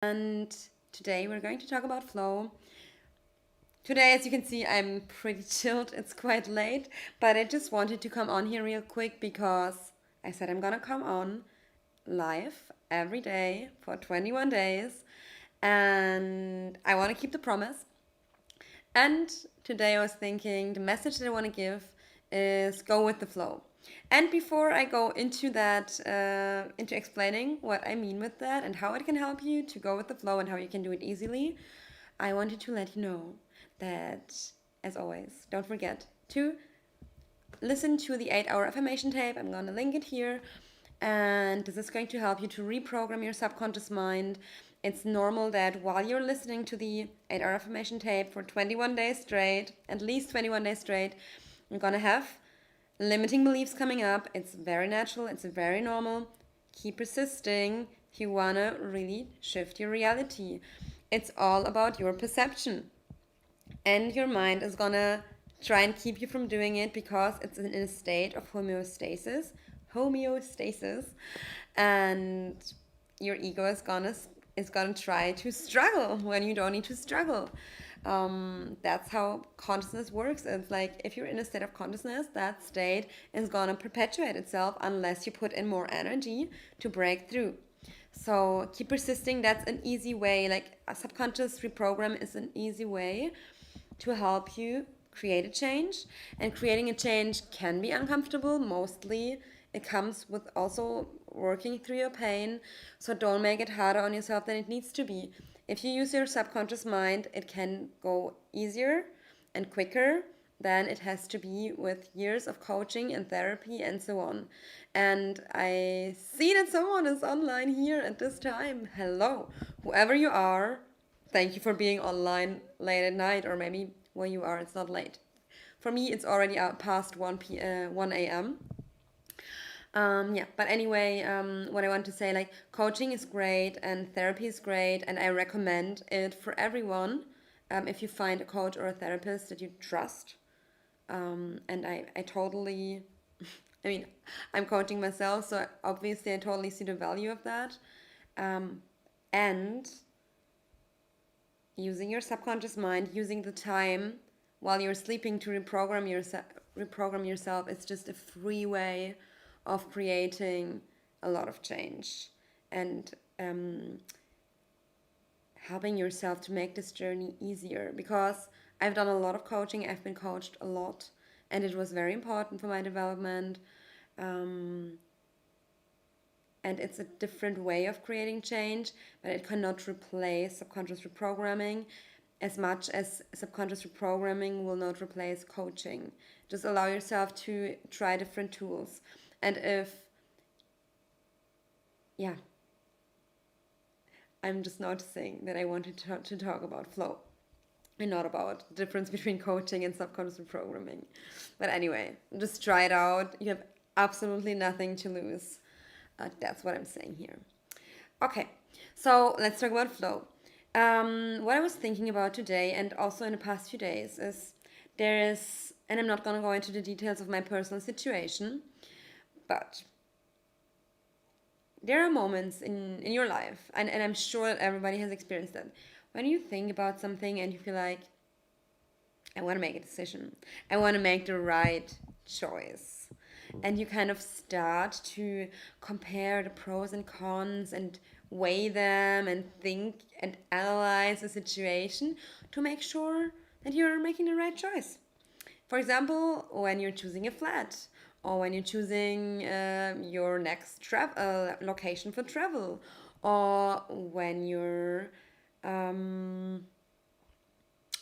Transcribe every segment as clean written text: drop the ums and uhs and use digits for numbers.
And today we're going to talk about flow. Today, as you can see, I'm pretty chilled. It's quite late, but I just wanted to come on here real quick because I said I'm gonna come on live every day for 21 days, and I want to keep the promise. And today I was thinking the message that I want to give is go with the flow. And before I go into that, into explaining what I mean with that and how it can help you to go with the flow and how you can do it easily, I wanted to let you know that, as always, don't forget to listen to the 8 hour affirmation tape. I'm going to link it here. And this is going to help you to reprogram your subconscious mind. It's normal that while you're listening to the 8 hour affirmation tape for 21 days straight, at least 21 days straight, you're going to have limiting beliefs coming up. It's very natural, it's very normal. Keep persisting if you want to really shift your reality. It's all about your perception. And your mind is gonna try and keep you from doing it because it's in a state of homeostasis, and your ego is gonna try to struggle when you don't need to struggle. That's how consciousness works. It's like if you're in a state of consciousness, that state is gonna perpetuate itself unless you put in more energy to break through. So keep persisting. That's an easy way. Like a subconscious reprogram is an easy way to help you create a change. And creating a change can be uncomfortable. Mostly it comes with also working through your pain. So don't make it harder on yourself than it needs to be. If you use your subconscious mind, it can go easier and quicker than it has to be with years of coaching and therapy and so on. And I see that someone is online here at this time. Hello, whoever you are, thank you for being online late at night, or maybe where you are, it's not late. For me, it's already past 1 a.m. Yeah, but anyway, what I want to say, like, coaching is great and therapy is great, and I recommend it for everyone. If you find a coach or a therapist that you trust, and I totally, I mean, I'm coaching myself, so obviously I totally see the value of that. And using your subconscious mind, using the time while you're sleeping to reprogram yourself, it's just a free way of creating a lot of change and helping yourself to make this journey easier. Because I've done a lot of coaching, I've been coached a lot, and it was very important for my development. Um, and it's a different way of creating change, but it cannot replace subconscious reprogramming as much as subconscious reprogramming will not replace coaching. Just allow yourself to try different tools. And if, yeah, I'm just noticing that I wanted to talk about flow and not about the difference between coaching and subconscious reprogramming. But anyway, just try it out. You have absolutely nothing to lose. That's what I'm saying here. Okay, so let's talk about flow. What I was thinking about today and also in the past few days is there is, and I'm not going to go into the details of my personal situation, but there are moments in your life, and I'm sure that everybody has experienced that, when you think about something and you feel like, I want to make a decision, I want to make the right choice. And you kind of start to compare the pros and cons and weigh them and think and analyze the situation to make sure that you're making the right choice. For example, when you're choosing a flat, or when you're choosing your next location for travel, or um,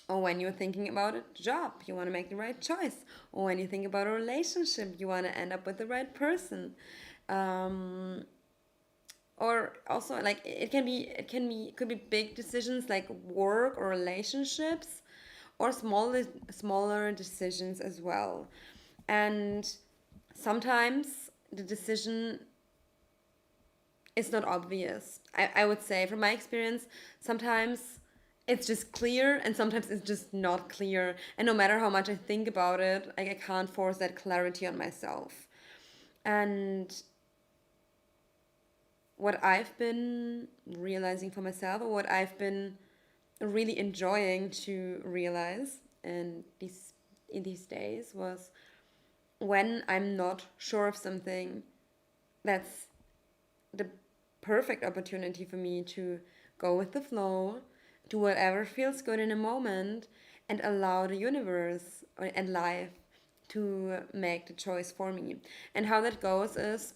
when you're thinking about a job, you want to make the right choice. Or when you think about a relationship, you want to end up with the right person. Um, or also, like, could be big decisions like work or relationships, or smaller decisions as well. And sometimes the decision is not obvious. I would say, from my experience, sometimes it's just clear and sometimes it's just not clear. And no matter how much I think about it, like, I can't force that clarity on myself. And what I've been realizing for myself, or what I've been really enjoying to realize in these days, was when I'm not sure of something, that's the perfect opportunity for me to go with the flow, do whatever feels good in a moment, and allow the universe and life to make the choice for me. And how that goes is,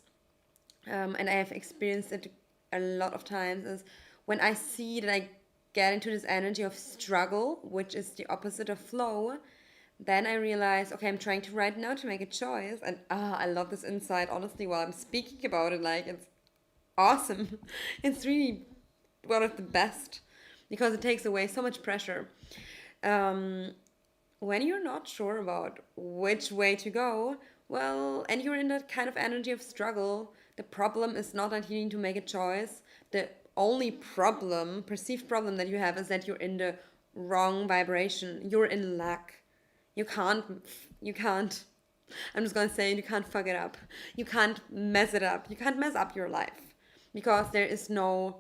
and I have experienced it a lot of times, is when I see that I get into this energy of struggle, which is the opposite of flow, then I realize, okay, I'm trying to right now to make a choice. And I love this insight, honestly, while I'm speaking about it. Like, it's awesome. It's really one of the best because it takes away so much pressure. Um, when you're not sure about which way to go, well, and you're in that kind of energy of struggle, the problem is not that you need to make a choice. The only problem, perceived problem that you have is that you're in the wrong vibration. You're in lack. You can't, you can't, I'm just gonna say, you can't fuck it up. You can't mess it up. You can't mess up your life because there is no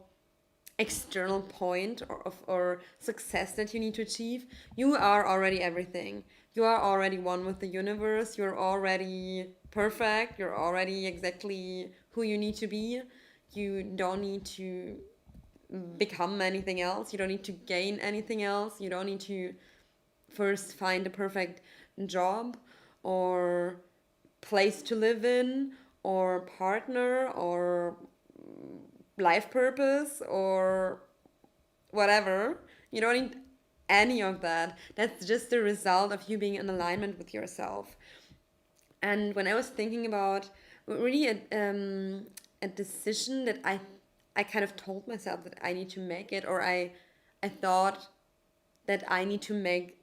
external point or success that you need to achieve. You are already everything. You are already one with the universe. You're already perfect. You're already exactly who you need to be. You don't need to become anything else. You don't need to gain anything else. You don't need to first find the perfect job or place to live in or partner or life purpose or whatever. You don't need any of that. That's just the result of you being in alignment with yourself. And when I was thinking about really a decision that I kind of told myself that I need to make it, or I thought that I need to make,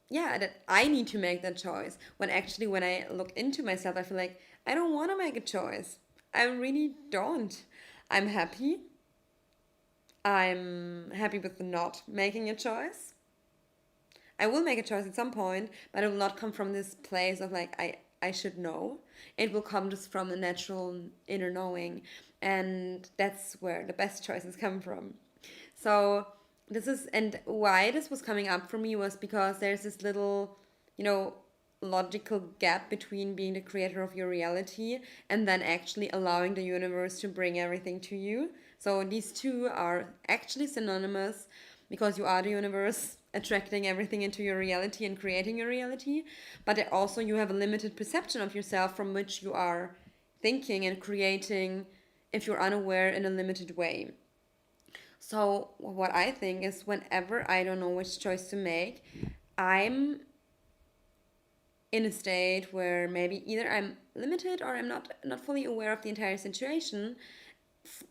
yeah, that I need to make that choice. When actually, when I look into myself, I feel like I don't want to make a choice. I really don't. I'm happy. I'm happy with not making a choice. I will make a choice at some point, but it will not come from this place of like, I should know. It will come just from the natural inner knowing. And that's where the best choices come from. So this is, and why this was coming up for me was because there's this little, you know, logical gap between being the creator of your reality and then actually allowing the universe to bring everything to you. So these two are actually synonymous because you are the universe attracting everything into your reality and creating your reality, but also you have a limited perception of yourself from which you are thinking and creating if you're unaware in a limited way. So what I think is whenever I don't know which choice to make, I'm in a state where maybe either I'm limited or I'm not fully aware of the entire situation,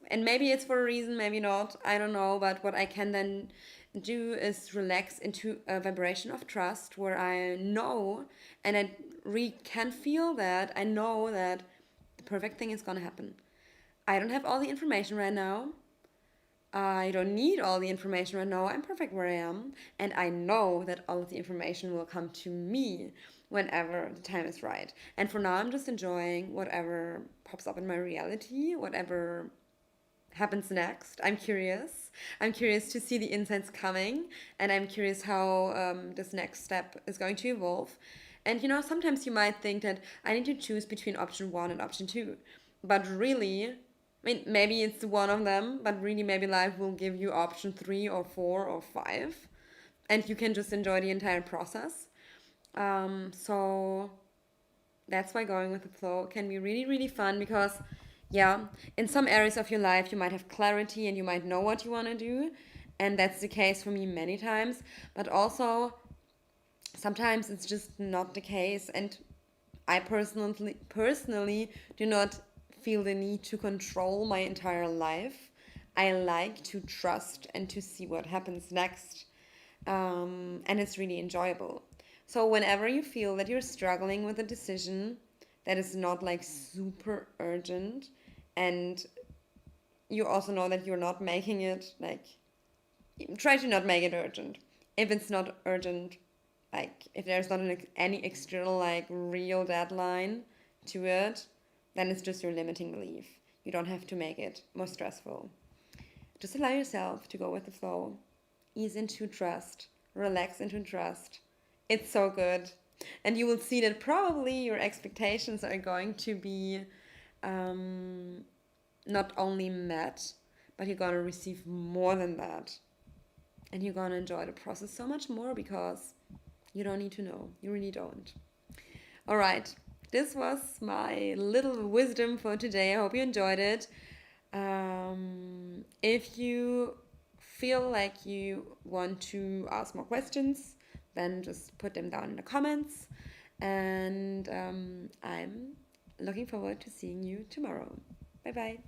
and maybe it's for a reason, maybe not, I don't know. But what I can then do is relax into a vibration of trust where I know, and I can feel that I know that the perfect thing is gonna happen. I don't have all the information right now. I don't need all the information right now. I'm perfect where I am. And I know that all of the information will come to me whenever the time is right. And for now, I'm just enjoying whatever pops up in my reality, whatever happens next. I'm curious. I'm curious to see the insights coming. And I'm curious how this next step is going to evolve. And sometimes you might think that I need to choose between option one and option two. But really, I mean, maybe it's one of them, but really, maybe life will give you option three or four or five, and you can just enjoy the entire process. So that's why going with the flow can be really, really fun because, yeah, in some areas of your life, you might have clarity and you might know what you want to do, and that's the case for me many times, but also sometimes it's just not the case, and I personally do not feel the need to control my entire life. I like to trust and to see what happens next. And it's really enjoyable. So, whenever you feel that you're struggling with a decision that is not like super urgent, and you also know that you're not making it like, try to not make it urgent. If it's not urgent, like if there's not any external like real deadline to it, then it's just your limiting belief. You don't have to make it more stressful. Just allow yourself to go with the flow. Ease into trust. Relax into trust. It's so good. And you will see that probably your expectations are going to be um, not only met, but you're going to receive more than that. And you're going to enjoy the process so much more because you don't need to know. You really don't. All right. This was my little wisdom for today. I hope you enjoyed it. If you feel like you want to ask more questions, then just put them down in the comments. And I'm looking forward to seeing you tomorrow. Bye bye.